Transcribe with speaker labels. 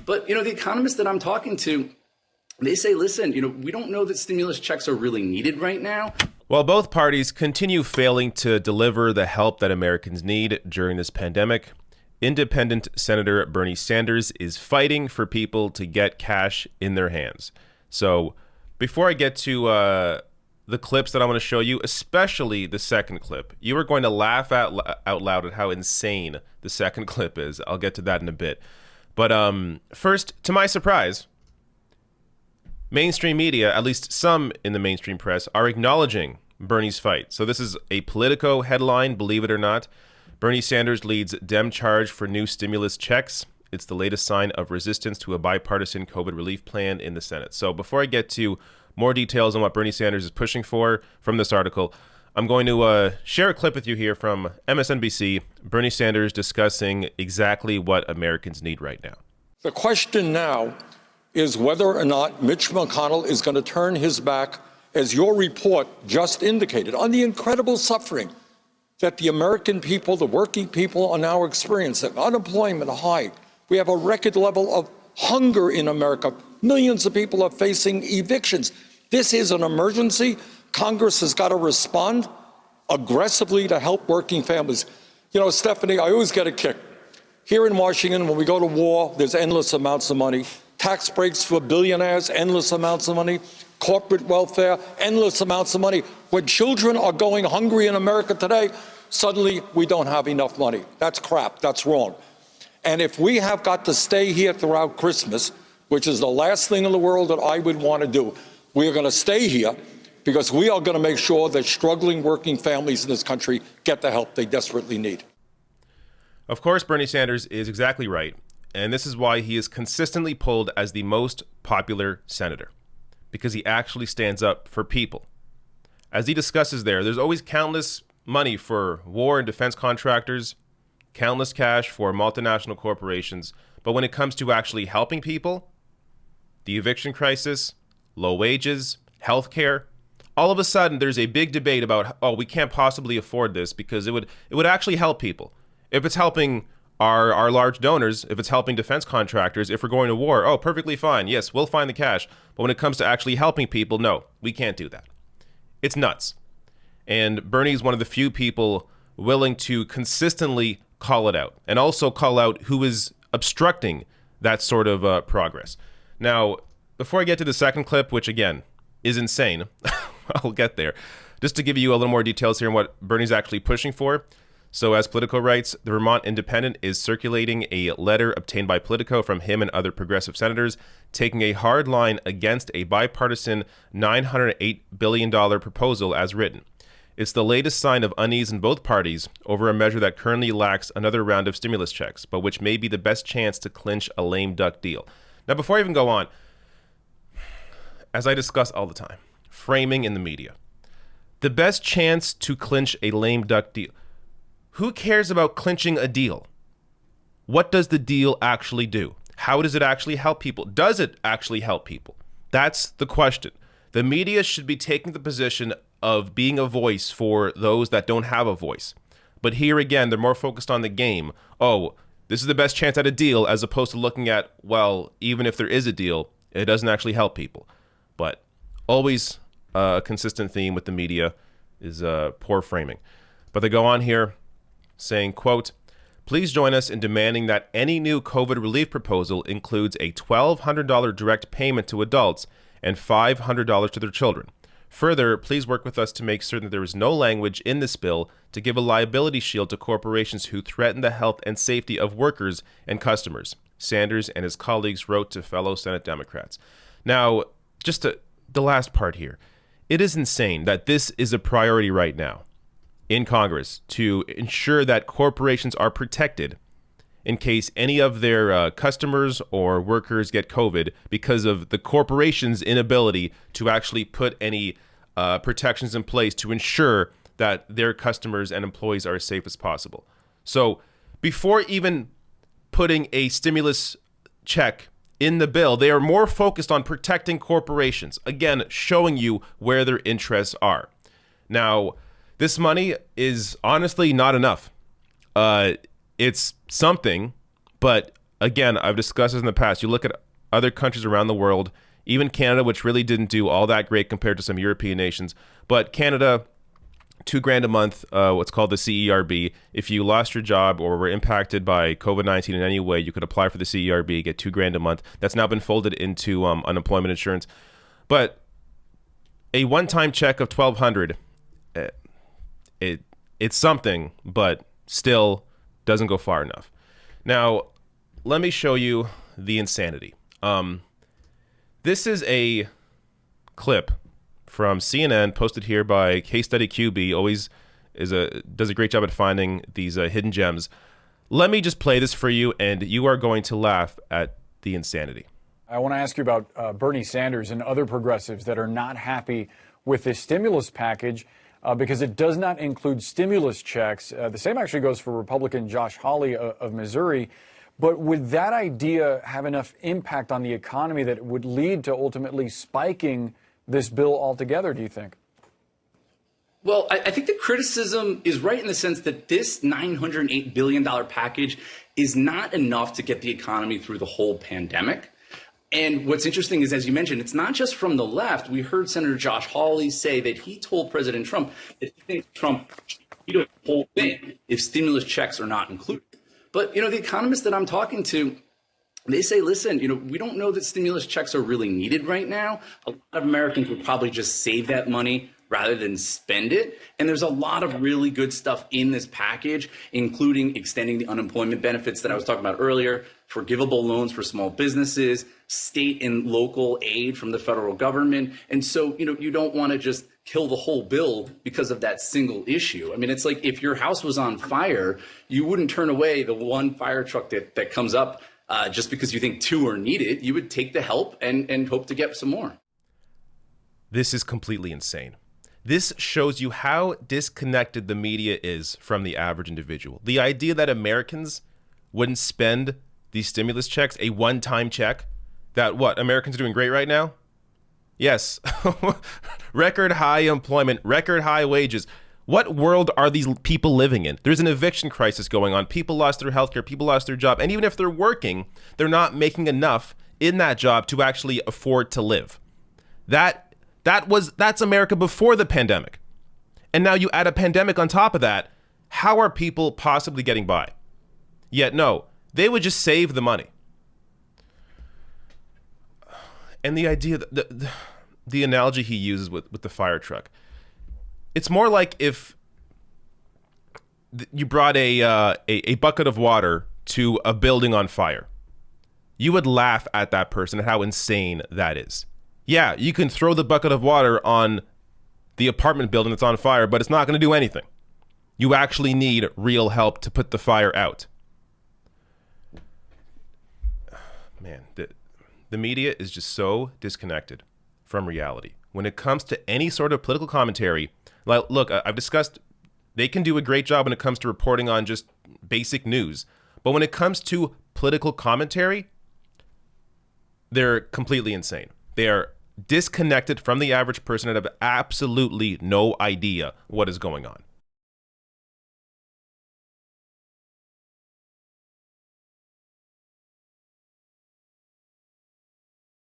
Speaker 1: But, the economists that I'm talking to, they say, listen, we don't know that stimulus checks are really needed right now.
Speaker 2: While both parties continue failing to deliver the help that Americans need during this pandemic, Independent Senator Bernie Sanders is fighting for people to get cash in their hands. So before I get to the clips that I want to show you, especially the second clip, you are going to laugh out loud at how insane the second clip is. I'll get to that in a bit. But first, to my surprise, mainstream media, at least some in the mainstream press, are acknowledging Bernie's fight. So this is a Politico headline, believe it or not. Bernie Sanders leads Dem charge for new stimulus checks. It's the latest sign of resistance to a bipartisan COVID relief plan in the Senate. So before I get to more details on what Bernie Sanders is pushing for from this article, I'm going to share a clip with you here from MSNBC, Bernie Sanders discussing exactly what Americans need right now.
Speaker 3: The question now is whether or not Mitch McConnell is going to turn his back, as your report just indicated, on the incredible suffering that the American people, the working people, are now experiencing. Unemployment high. We have a record level of hunger in America. Millions of people are facing evictions. This is an emergency. Congress has got to respond aggressively to help working families. Stephanie, I always get a kick. Here in Washington, when we go to war, there's endless amounts of money. Tax breaks for billionaires, endless amounts of money. Corporate welfare, endless amounts of money. When children are going hungry in America today, suddenly we don't have enough money. That's crap. That's wrong. And if we have got to stay here throughout Christmas, which is the last thing in the world that I would want to do, we are going to stay here because we are going to make sure that struggling working families in this country get the help they desperately need.
Speaker 2: Of course, Bernie Sanders is exactly right. And this is why he is consistently pulled as the most popular senator, because he actually stands up for people. As he discusses there's always countless money for war and defense contractors, countless cash for multinational corporations. But when it comes to actually helping people, the eviction crisis, low wages, healthcare, all of a sudden there's a big debate about, we can't possibly afford this because it would actually help people. If it's helping our large donors, if it's helping defense contractors, if we're going to war, perfectly fine. Yes, we'll find the cash. But when it comes to actually helping people, no, we can't do that. It's nuts. And Bernie's one of the few people willing to consistently call it out and also call out who is obstructing that sort of progress. Now, before I get to the second clip, which again is insane, I'll get there. Just to give you a little more details here on what Bernie's actually pushing for. So as Politico writes, the Vermont Independent is circulating a letter obtained by Politico from him and other progressive senators, taking a hard line against a bipartisan $908 billion proposal as written. It's the latest sign of unease in both parties over a measure that currently lacks another round of stimulus checks, but which may be the best chance to clinch a lame duck deal. Now, before I even go on, as I discuss all the time, framing in the media, the best chance to clinch a lame duck deal. Who cares about clinching a deal? What does the deal actually do? How does it actually help people? Does it actually help people? That's the question. The media should be taking the position of being a voice for those that don't have a voice. But here again, they're more focused on the game. This is the best chance at a deal, as opposed to looking at, even if there is a deal, it doesn't actually help people. But always a consistent theme with the media is poor framing. But they go on here saying, quote, "Please join us in demanding that any new COVID relief proposal includes a $1,200 direct payment to adults and $500 to their children. Further, please work with us to make certain that there is no language in this bill to give a liability shield to corporations who threaten the health and safety of workers and customers," Sanders and his colleagues wrote to fellow Senate Democrats. Now, just the last part here. It is insane that this is a priority right now in Congress to ensure that corporations are protected in case any of their customers or workers get COVID because of the corporation's inability to actually put any protections in place to ensure that their customers and employees are as safe as possible. So before even putting a stimulus check in the bill, they are more focused on protecting corporations, again, showing you where their interests are. Now, this money is honestly not enough. It's something, but again, I've discussed this in the past. You look at other countries around the world, even Canada, which really didn't do all that great compared to some European nations. But Canada, $2,000 a month, what's called the CERB. If you lost your job or were impacted by COVID-19 in any way, you could apply for the CERB, get $2,000 a month. That's now been folded into unemployment insurance. But a one-time check of $1,200, it's something, but still doesn't go far enough. Now, let me show you the insanity. This is a clip from CNN posted here by Case Study QB. Always does a great job at finding these hidden gems. Let me just play this for you, and you are going to laugh at the insanity.
Speaker 4: I want to ask you about Bernie Sanders and other progressives that are not happy with this stimulus package because it does not include stimulus checks. The same actually goes for Republican Josh Hawley of Missouri. But would that idea have enough impact on the economy that it would lead to ultimately spiking this bill altogether, do you think?
Speaker 1: Well, I think the criticism is right in the sense that this $908 billion package is not enough to get the economy through the whole pandemic. And what's interesting is, as you mentioned, it's not just from the left. We heard Senator Josh Hawley say that he told President Trump that he thinks Trump should veto the whole thing if stimulus checks are not included. But, the economists that I'm talking to, they say, listen, we don't know that stimulus checks are really needed right now. A lot of Americans would probably just save that money rather than spend it. And there's a lot of really good stuff in this package, including extending the unemployment benefits that I was talking about earlier, forgivable loans for small businesses, state and local aid from the federal government. And so, you don't want to just kill the whole bill because of that single issue. I mean, it's like if your house was on fire, you wouldn't turn away the one fire truck that comes up just because you think two are needed. You would take the help and hope to get some more.
Speaker 2: This is completely insane. This shows you how disconnected the media is from the average individual. The idea that Americans wouldn't spend these stimulus checks, a one-time check, that what, Americans are doing great right now? Yes. Record high employment, record high wages. What world are these people living in? There's an eviction crisis going on. People lost their healthcare, people lost their job. And even if they're working, they're not making enough in that job to actually afford to live. That's America before the pandemic. And now you add a pandemic on top of that. How are people possibly getting by? Yet no, they would just save the money. And the idea, the analogy he uses with the fire truck, it's more like if you brought a bucket of water to a building on fire. You would laugh at that person, at how insane that is. Yeah, you can throw the bucket of water on the apartment building that's on fire, but it's not going to do anything. You actually need real help to put the fire out. Man, the media is just so disconnected from reality. When it comes to any sort of political commentary, like, look, I've discussed, they can do a great job when it comes to reporting on just basic news. But when it comes to political commentary, they're completely insane. They are disconnected from the average person and have absolutely no idea what is going on.